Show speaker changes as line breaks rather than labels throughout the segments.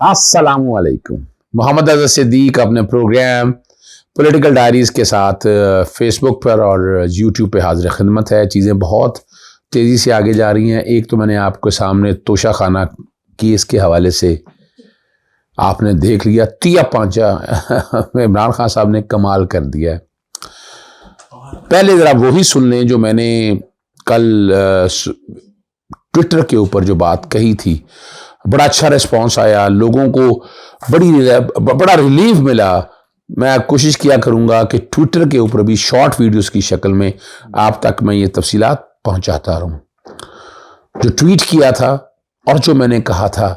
अस्सलामुअलैकुम। मोहम्मद अज़हर सिद्दीक अपने programme political diaries के साथ फेसबुक पर और यूट्यूब पे हाजिर खिदमत है। चीज़ें बहुत तेज़ी से आगे जा रही हैं। एक तो मैंने आपके सामने तोशा खाना केस के हवाले से आपने देख लिया, तिया पांचा इमरान खान साहब ने कमाल कर दिया है। पहले ज़रा वही सुन लें जो मैंने कल ट्विटर के ऊपर जो बात कही थी। बड़ा अच्छा रिस्पांस आया, लोगों को बड़ा रिलीफ मिला। मैं कोशिश किया करूंगा कि ट्विटर के ऊपर भी शॉर्ट वीडियोस की शक्ल में आप तक मैं ये तफसीलात पहुंचाता रहूं। जो ट्वीट किया था और जो मैंने कहा था,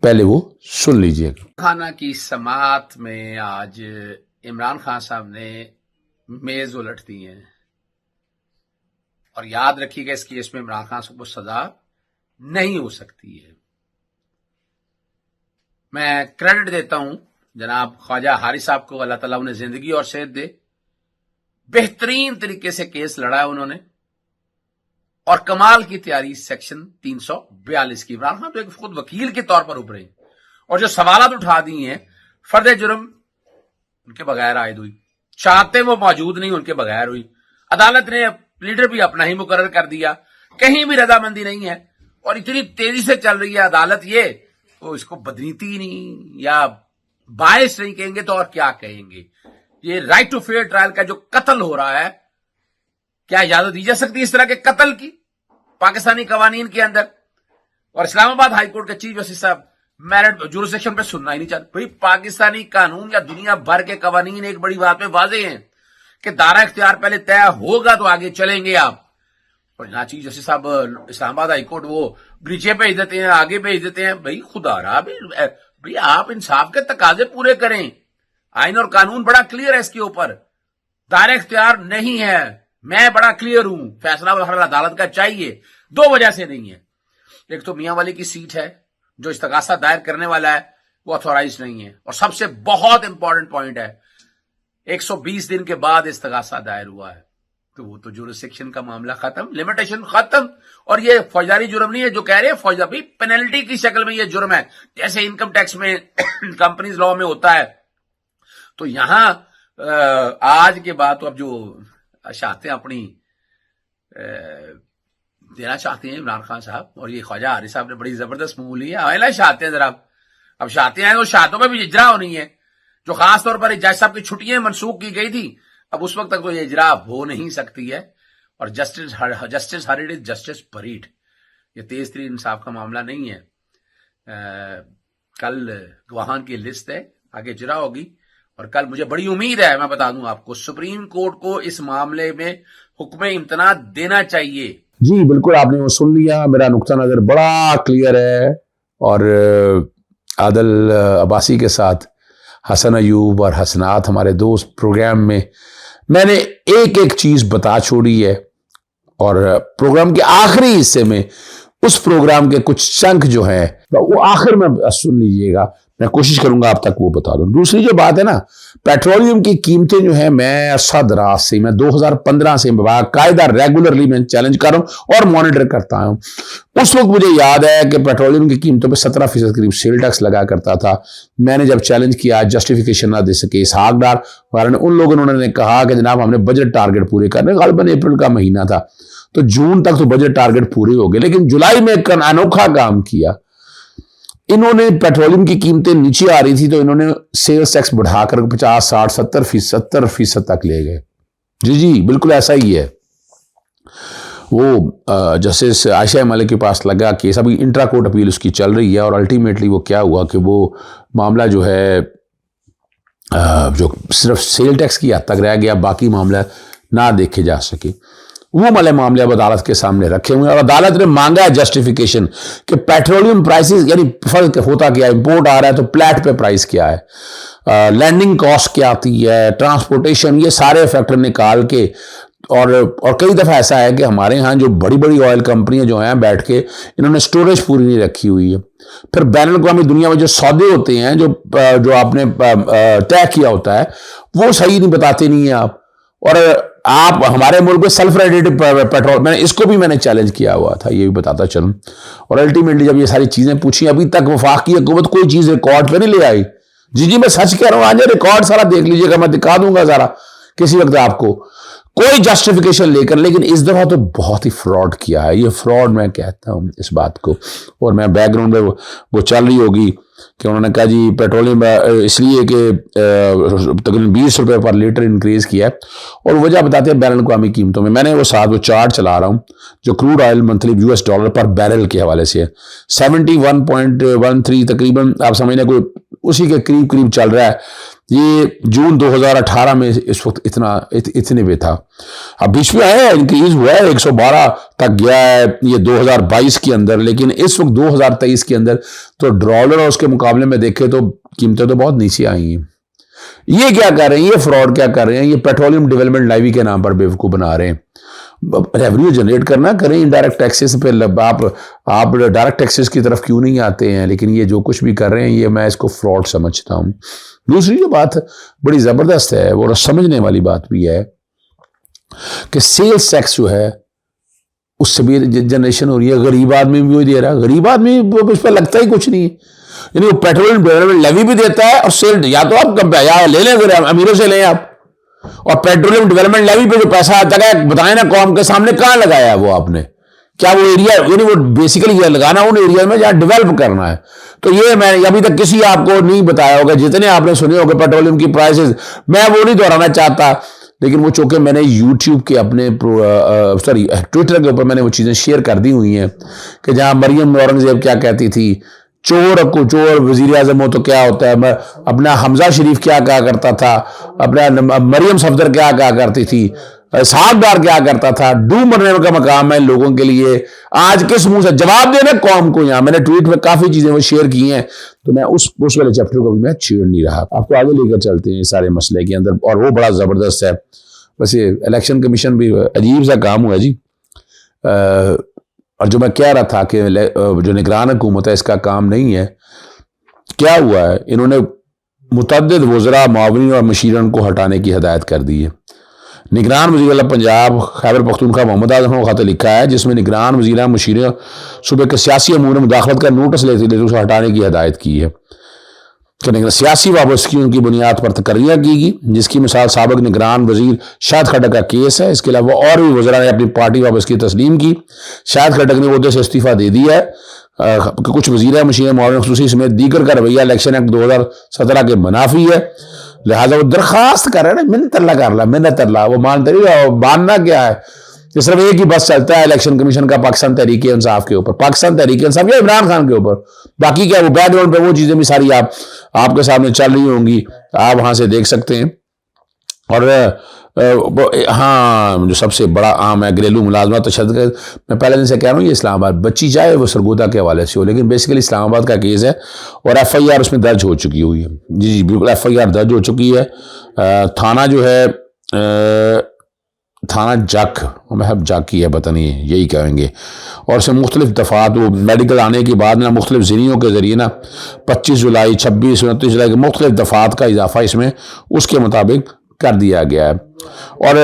पहले वो सुन लीजिएगा।
खाना की समात में आज इमरान खान साहब ने मेज उलट दी है और याद रखिएगा इस केस में इमरान खान साहब को सजा नहीं हो सकती है। मैं क्रेडिट देता हूं जनाब ख्वाजा हारिस साहब को, अल्लाह ताला उन्हें जिंदगी और सेहत दे। बेहतरीन तरीके से केस लड़ा है उन्होंने और कमाल की तैयारी सेक्शन 342 की। इमरान खान तो एक खुद वकील के तौर पर उभरे और जो सवालात उठा दिए हैं, फर्द जुर्म उनके बगैर आयद हुई, चाहते वो मौजूद नहीं उनके बगैर हुई। अदालत ने लीडर भी अपना ही मुकर्रर कर दिया, कहीं भी रजामंदी नहीं है और इतनी तेजी से चल रही है अदालत, ये तो इसको बदनीति नहीं या बायस नहीं कहेंगे तो और क्या कहेंगे। ये राइट टू फेयर ट्रायल का जो कत्ल हो रहा है, क्या इजाजत दी जा सकती है इस तरह के कत्ल की पाकिस्तानी कवानीन के अंदर? और इस्लामाबाद हाईकोर्ट के चीफ जस्टिस साहब मेरिट जुरिसडिक्शन पे सुनना ही नहीं चाहते। भाई पाकिस्तानी कानून या दुनिया भर के कवानीन एक बड़ी बात में वाजे हैं कि दायरा इख्तियार पहले तय होगा तो आगे चलेंगे आप। और यहाँ चीफ जस्टिस साहब इस्लामाबाद हाईकोर्ट वो नीचे भेज देते हैं, आगे भेज देते हैं। भाई खुदा रहा भाई आप इंसाफ के तकाजे पूरे करें। आइन और कानून बड़ा क्लियर है इसके ऊपर, दायरा इख्तियार नहीं है। मैं बड़ा क्लियर हूं, फैसला अदालत का चाहिए। दो वजह से नहीं है, एक तो मियां वाली की सीट है, जो इस्तगासा दायर करने वाला है वो अथॉराइज नहीं है, और सबसे बहुत इंपॉर्टेंट पॉइंट है 120 दिन के बाद इस्तगासा दायर हुआ है तो वो तो जुरिसडिक्शन का मामला खत्म, लिमिटेशन खत्म। और ये फौजदारी जुर्म नहीं है जो कह रहे हैं, फौजदारी पेनल्टी की शक्ल में ये जुर्म है, जैसे इनकम टैक्स में कंपनीज लॉ में होता है। तो यहां आज के बाद तो अब जो चाहते हैं अपनी देना चाहते हैं इमरान खान साहब, और ये ख्वाजा हारिस साहब ने बड़ी जबरदस्त मुंह ली है। आयला चाहते हैं जरा, अब चाहते हैं तो शातों में भी इजरा होनी है, जो खासतौर पर जज साहब की छुट्टियां मनसूख की गई थी, अब उस वक्त तक तो ये इजरा हो नहीं सकती है। और जस्टिस हरिड इज जस्टिस परीड, ये तेज तरीन इंसाफ का मामला नहीं है। कल गवाहान की लिस्ट है, आगे इजरा होगी और कल मुझे बड़ी उम्मीद है, मैं बता दूं आपको, सुप्रीम कोर्ट को इस मामले में हुक्म इम्तना देना चाहिए।
जी बिल्कुल, आपने वो सुन लिया। मेरा नुक्ता नजर बड़ा क्लियर है और आदिल अब्बासी के साथ हसन अयूब और हसनात हमारे दोस्त प्रोग्राम में मैंने एक एक चीज बता छोड़ी है, और प्रोग्राम के आखिरी हिस्से में उस प्रोग्राम के कुछ चंक जो है वो आखिर में सुन लीजिएगा। मैं कोशिश करूंगा आप तक वो बता दूं। दूसरी जो बात है ना, पेट्रोलियम की कीमतें जो है, मैं सदराज से मैं 2015 से बाकायदा रेगुलरली मैं चैलेंज कर रहा हूं और मॉनिटर करता हूं। उस वक्त मुझे याद है कि पेट्रोलियम की कीमतों पे 17% करीब सेल टैक्स लगा करता था। मैंने जब चैलेंज किया, जस्टिफिकेशन ना दे सके इसहाक डार वाले ने, उन लोगों ने कहा कि जनाब हमने बजट टारगेट पूरे करने, गलबन अप्रैल का महीना था तो जून तक तो बजट टारगेट पूरे हो गए, लेकिन जुलाई में एक अनोखा काम किया। इन्होंने पेट्रोलियम की कीमतें नीचे आ रही थी तो इन्होंने सेल्स टैक्स बढ़ाकर 50, 60, 70% तक ले गए। जी बिल्कुल ऐसा ही है। वो जस्टिस आयशा मलिक के पास लगा केस, अभी इंट्रा कोर्ट अपील उसकी चल रही है और अल्टीमेटली वो क्या हुआ कि वो मामला जो है जो सिर्फ सेल टैक्स की हद तक रह गया, बाकी मामला ना देखे जा सके। वो वाले मामले अब अदालत के सामने रखे हुए हैं और अदालत ने मांगा है जस्टिफिकेशन कि पेट्रोलियम प्राइसेस, यानी फर्क होता क्या है, इंपोर्ट आ रहा है तो प्लेट पे प्राइस क्या है, लैंडिंग कॉस्ट क्या आती है, ट्रांसपोर्टेशन, ये सारे फैक्टर निकाल के। और कई दफ़ा ऐसा है कि हमारे यहाँ जो बड़ी बड़ी ऑयल कंपनियां जो हैं बैठ के इन्होंने स्टोरेज पूरी नहीं रखी हुई है। फिर बैन अवी दुनिया में जो सौदे होते हैं जो आपने तय किया होता है वो सही नहीं बताते नहीं है आप। और आप हमारे मुल्क में सेल्फ रेडिएटेड पेट्रोल, मैंने इसको भी मैंने चैलेंज किया हुआ था, ये भी बताता चलूं। और अल्टीमेटली जब ये सारी चीजें पूछी, अभी तक वफाकी हुकूमत कोई चीज रिकॉर्ड पे नहीं ले आई। जी मैं सच कह रहा हूं, आज रिकॉर्ड सारा देख लीजिएगा, मैं दिखा दूंगा सारा किसी वक्त आपको, कोई जस्टिफिकेशन लेकर। लेकिन इस दफा तो बहुत ही फ्रॉड किया है, ये फ्रॉड मैं कहता हूं इस बात को। और मैं बैकग्राउंड में वो चल रही होगी कि उन्होंने कहा जी पेट्रोलियम इसलिए कि तकरीबन 20 रुपए पर लीटर इंक्रीज किया है, और वजह बताते हैं बैरल अक़वामी कीमतों में। मैंने वो चार्ट चला रहा हूं जो क्रूड ऑयल मंथली $US पर बैरल के हवाले से है, 71.13 तकरीबन, आप समझने कोई उसी के करीब करीब चल रहा है। ये जून 2018 में इस वक्त इतने पे था। अब बीच में आया इंक्रीज हुआ है, 112 तक गया है ये 2022 के अंदर, लेकिन इस वक्त 2023 के अंदर तो डॉलर और उसके मुकाबले में देखें तो कीमतें तो बहुत नीचे आई हैं। ये क्या कर रहे हैं, ये फ्रॉड क्या कर रहे हैं, ये पेट्रोलियम डेवलपमेंट लेवी के नाम पर बेवकूफ बना रहे हैं। रेवेन्यू जनरेट करना करें, इनडायरेक्ट टैक्सेस पे आप डायरेक्ट टैक्सेस की तरफ क्यों नहीं आते हैं। लेकिन ये जो कुछ भी कर रहे हैं, ये मैं इसको फ्रॉड समझता हूं। दूसरी जो बात बड़ी जबरदस्त है, वो समझने वाली बात भी है कि सेल्स टैक्स जो है उससे भी जनरेशन हो रही है, गरीब आदमी भी वही दे रहा है, गरीब आदमी उस पर लगता ही कुछ नहीं है। यानी वो पेट्रोलियम डेवलपमेंट लेवी भी देता है और सेल, या तो आप या ले लें, फिर अमीरों से लें आप। और पेट्रोलियम डेवलपमेंट लेवी पे जो पैसा आता है, बताएं ना कौम के सामने कहां लगाया है वो आपने, क्या वो एरिया, यानी वो बेसिकली ये लगाना उन एरिया में जहां डेवलप करना है। तो ये मैंने अभी तक किसी आपको नहीं बताया होगा, जितने आपने सुने होंगे पेट्रोलियम की प्राइसेस, मैं वो नहीं दोहराना चाहता। लेकिन वो चूंकि मैंने यूट्यूब के अपने ट्विटर के ऊपर मैंने वो चीजें शेयर कर दी हुई हैं कि जहां मरियम औरंगजेब क्या कहती थी, चोर को चोर वजीर आजम हो तो क्या होता है, अपना हमजा शरीफ क्या कहा करता था, अपना मरियम सफदर क्या कहा करती थी, साहबदार क्या करता था, डूब मरने का मकाम है लोगों के लिए। आज किस मुंह से जवाब देना कौम को। यहां मैंने ट्वीट में काफी चीजें वो शेयर की हैं, तो मैं उस वाले चैप्टर को भी मैं छेड़ नहीं रहा। आपको आगे लेकर चलते हैं सारे मसले के अंदर, और वो बड़ा जबरदस्त है। बस ये इलेक्शन कमीशन भी अजीब सा काम हुआ जी। और जो मैं कह रहा था कि जो निगरान हुकूमत है इसका काम नहीं है, क्या हुआ है, इन्होंने मुतअद्दिद वज़रा, मावनीन और मशीरन को हटाने की हिदायत कर दी है। निगरान वज़ीर आला पंजाब खैबर पख्तूनख्वा मोहम्मद आज़म को खत लिखा है जिसमें निगरान वज़ीर मशीर सूबे के सियासी अमूर में मुदाखलत का नोटिस लेते उसे हटाने की हिदायत की है कि सियासी वाबस्तगी उनकी बुनियाद पर तकर्रियाँ की गई, जिसकी मिसाल साबिक निगरान वज़ीर शाहिद खट्टक का केस है। इसके अलावा और भी वज़रा ने अपनी पार्टी वाबस्तगी तस्लीम की। शाहिद खट्टक ने ओहदे से इस्तीफ़ा दे दिया है। कुछ वज़ीर मशीर मामले खुसूसी समेत दीगर का रवैया इलेक्शन एक्ट 2017 के मुनाफी है, लिहाजा वो दरखास्त कर रहे हैं, मिन्नत अल्लाह कर ला, मिन्नत अल्लाह, वो मानते नहीं, मानना क्या है। सिर्फ एक ही बस चलता है इलेक्शन कमीशन का, पाकिस्तान तहरीक इंसाफ के ऊपर, पाकिस्तान तहरीक इंसाफ या इमरान खान के ऊपर। बाकी क्या वो बैकग्राउंड पे वो चीजें भी सारी आपके सामने चल रही होंगी, आप वहां से देख सकते हैं। और हाँ, जो सबसे बड़ा आम है घरेलू मुलाजमत तशद्दुद। मैं पहले दिन से कह रहा हूँ ये इस्लामाबाद बच्ची चाहे वो सरगोदा के हवाले से हो, लेकिन बेसिकली इस्लामाबाद का केस है और FIR उसमें दर्ज हो चुकी हुई है। जी बिल्कुल FIR दर्ज हो चुकी है। थाना जो है थाना जक, महब जाकी है, पता नहीं यही कहेंगे। और इसमें मुख्तलिफ दफ़ात वो मेडिकल आने के बाद ना मुख्तलिफ ज़रियों के ज़रिए ना 25 जुलाई 26 29 जुलाई के मुख्तलिफ दफ़ात का इजाफा इसमें उसके मुताबिक कर दिया गया है। और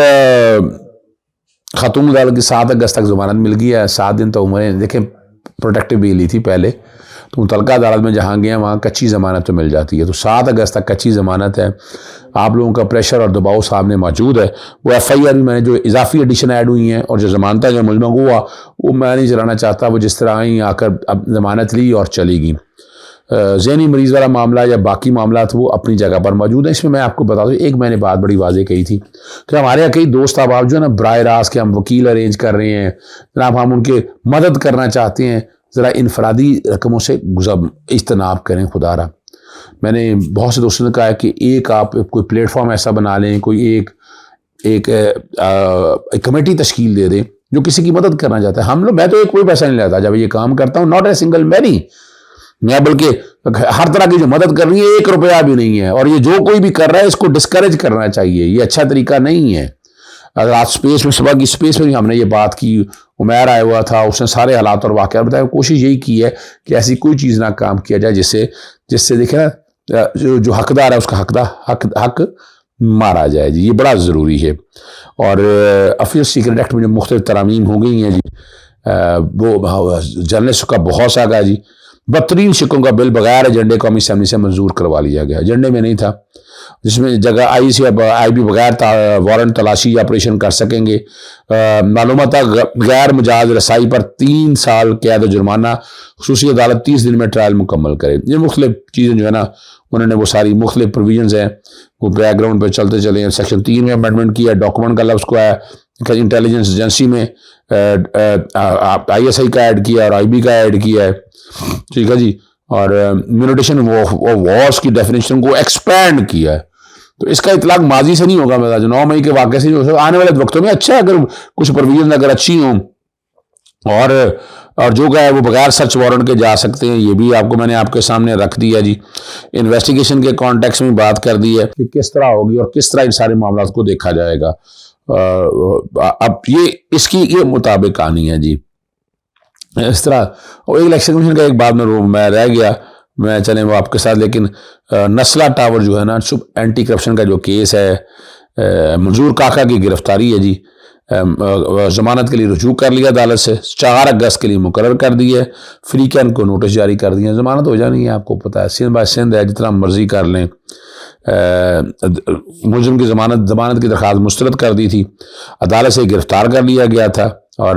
खातून अदालत की 7 अगस्त तक ज़मानत मिल गई है। 7 दिन तो उम्र, देखें प्रोटेक्टिव बेल ली थी पहले, तो मुतलका अदालत में जहाँ गए वहाँ कच्ची ज़मानत तो मिल जाती है। तो 7 अगस्त तक कच्ची ज़मानत है। आप लोगों का प्रेशर और दबाव सामने मौजूद है। वो FIR भी मैंने जो इजाफी एडिशन ऐड हुई हैं और जो ज़मानत जो मुलमा को हुआ वो मैं नहीं चलाना चाहता, वो जिस तरह ही आकर अब ज़मानत ली और चली गई। ज़हनी मरीज़ वाला मामला या बाकी मामला वो अपनी जगह पर मौजूद है। इसमें मैं आपको बता दूँ, एक मैंने बात बड़ी वाज़ेह कही थी कि हमारे यहाँ कई दोस्त आप जो है ना बराह रास्त के हम वकील अरेंज कर रहे हैं जनाब, हम उनके मदद करना चाहते हैं, ज़रा इनफरादी रकमों से इज्तनाब करें खुदारा। मैंने बहुत से दोस्तों ने कहा है कि एक आप कोई प्लेटफॉर्म ऐसा बना लें, कोई एक कमेटी तश्कील दे दें जो किसी की मदद करना चाहता है। हम लोग, मैं तो कोई पैसा नहीं लेता जब ये काम करता हूँ, नॉट ए सिंगल मैनी, मैं बल्कि हर तरह की जो मदद कर रही है 1 रुपया भी नहीं है। और ये जो कोई भी कर रहा है इसको डिस्करेज करना चाहिए, ये अच्छा तरीका नहीं है। अगर आज स्पेस में, सुबह की स्पेस में भी हमने ये बात की, उमैर आया हुआ था, उसने सारे हालात और वाक़या बताया। कोशिश यही की है कि ऐसी कोई चीज़ ना काम किया जाए जिससे देखे ना जो हकदार है उसका हक मारा जाए जी, ये बड़ा ज़रूरी है। और ऑफिस सीक्रेट एक्ट में जो मुख्तलिफ तरामीम हो गई हैं जी, वो जर्नलिस्ट का बहुत सा गया जी। 32 शिकों का बिल बगैर एजेंडे कौमी असम्बली से मंजूर करवा लिया गया, एजेंडे में नहीं था, जिसमें जगह IEC और IB बगैर वारंट तलाशी ऑपरेशन कर सकेंगे। मालूमात गैर मुजाज रसाई पर 3 साल कैद जुर्माना, खुसूसी अदालत 30 दिन में ट्रायल मुकम्मल करे। ये मुख्तलिफ चीज़ें जो है ना, उन्होंने वो सारी मुख्तलिफ प्रोविजंस हैं, वो बैकग्राउंड पर चलते चले हैं। सेक्शन 3 में अमेंडमेंट किया, डॉक्यूमेंट का लफ्ज़ को है, इंटेलिजेंस एजेंसी में ISI का ऐड किया और IB का ऐड किया है, ठीक है जी। और म्यूटेशन वॉर्स की डेफिनेशन को एक्सपैंड किया है। तो इसका इतलाक माजी से नहीं होगा, मैं 9 मई के वाक़े से जो आने वाले वक्तों में अच्छा है, अगर कुछ प्रोविजन अगर अच्छी हों और जो गए वो बगैर सर्च वारंट के जा सकते हैं, ये भी आपको मैंने आपके सामने रख दिया जी। इन्वेस्टिगेशन के कॉन्टेक्स्ट में बात कर दी है कि किस तरह होगी और किस तरह इन सारे मामलों को देखा जाएगा। अब ये इसकी ये मुताबिक कहानी है जी, इस तरह। और इलेक्शन कमीशन का एक बात में मैं रह गया, मैं चले वो आपके साथ, लेकिन नस्ला टावर जो है ना, एंटी करप्शन का जो केस है, मंजूर काका की गिरफ्तारी है जी, जमानत के लिए रुजू कर लिया अदालत से, 4 अगस्त के लिए मुकर्रर कर दी है, फ्री कैन को नोटिस जारी कर दिए, जमानत हो जानी है, आपको पता है, सिंध बाय सिंध है, जितना मर्जी कर लें। मुलजिम की जमानत की दरख्वास्त मुस्तरद कर दी थी, अदालत से गिरफ्तार कर लिया गया था, और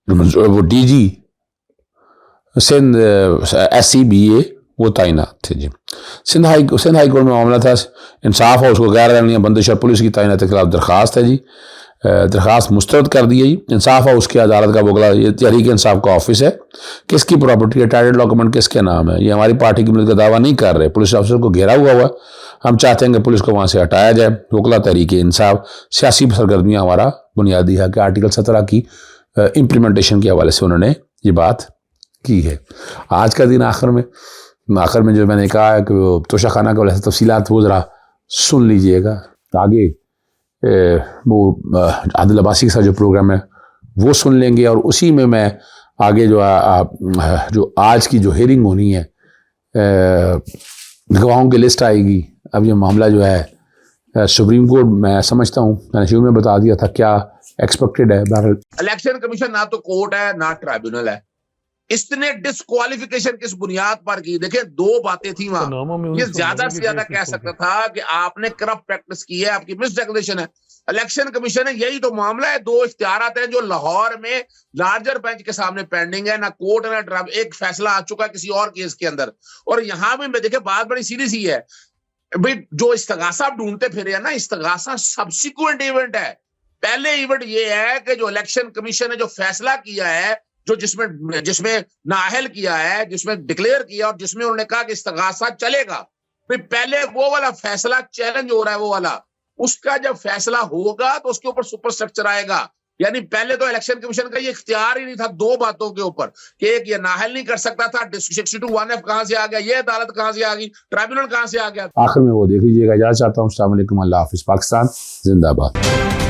वो DG सिंध SCBA वो तैनात थे जी। सिंध हाई कोर्ट में मामला था, इंसाफ हाउस को गैर कानूनी बंदिश और पुलिस की तैनाती के खिलाफ दरख्वास्त है जी, दरख्वास्त मुस्तरद कर दी है जी। इंसाफ हाउस की अदालत का वकला, ये तहरीक इंसाफ का ऑफिस है, किसकी प्रॉपर्टी है, टाइटल डॉक्यूमेंट किसके नाम है, ये हमारी पार्टी की मिल्कियत का दावा नहीं कर रहे, पुलिस ऑफिसर को घेरा हुआ, हम चाहते हैं कि पुलिस को वहाँ से हटाया जाए। वकला तहरीक इंसाफ, सियासी सरगर्मियाँ हमारा बुनियादी है कि आर्टिकल 17 की इम्प्लीमेंटेशन के हवाले से उन्होंने ये बात की है। आज का दिन आखिर में जो मैंने कहा है कि वो तोशाखाना के वाले से तफसीलात वो ज़रा सुन लीजिएगा, आगे वो आदिल अब्बासी के साथ जो प्रोग्राम है वो सुन लेंगे, और उसी में मैं आगे जो आज की जो हेयरिंग होनी है, गवाहों की लिस्ट आएगी। अब ये मामला जो है सुप्रीम कोर्ट, मैं समझता हूँ, मैंने शुरू में बता दिया था क्या एक्सपेक्टेड है। बहरहाल
इलेक्शन कमीशन ना तो कोर्ट है ना ट्राइब्यूनल है, इसने डिस्क्वालिफिकेशन किस बुनियाद पर की? देखिए, 2 बातें थी वहां। ये ज्यादा से ज्यादा कह सकता था कि आपने करप्ट प्रैक्टिस की है, आपकी मिस डिक्लेरेशन है। इलेक्शन कमीशन है, यही तो मामला है। 2 इख्तियारात हैं जो लाहौर में लार्जर बेंच के सामने पेंडिंग है, ना कोर्ट ना ट्राइब्यूनल। एक फैसला आ चुका है किसी और केस के अंदर, और यहां भी देखिए बात बड़ी सीरियस ही है भाई। जो इस्तगासा आप ढूंढते फिरे हैं ना, इस्तगासा सब्सिक्वेंट इवेंट है। पहले इवेंट ये है कि जो इलेक्शन कमीशन ने जो फैसला किया है, जो जिसमें नाअहल किया है, जिसमें डिक्लेयर किया और जिसमें उन्होंने कहा कि इस्तगासा चलेगा, फिर पहले वो वाला फैसला चैलेंज हो रहा है, वो वाला, उसका जब फैसला होगा तो उसके ऊपर सुपर स्ट्रक्चर आएगा। यानी पहले तो इलेक्शन कमीशन का ये इख्तियार ही नहीं था 2 बातों के ऊपर, कि एक ये नाअहल नहीं कर सकता था, 62(1)(f) कहां से आ गया, ये अदालत कहां से आ गई, ट्राइब्यूनल कहां से आ गया।
आखिर में वो देख लीजिएगा। इजाज़त चाहता हूँ। अस्सलाम वालेकुम, अल्लाह हाफिज़। पाकिस्तान जिंदाबाद।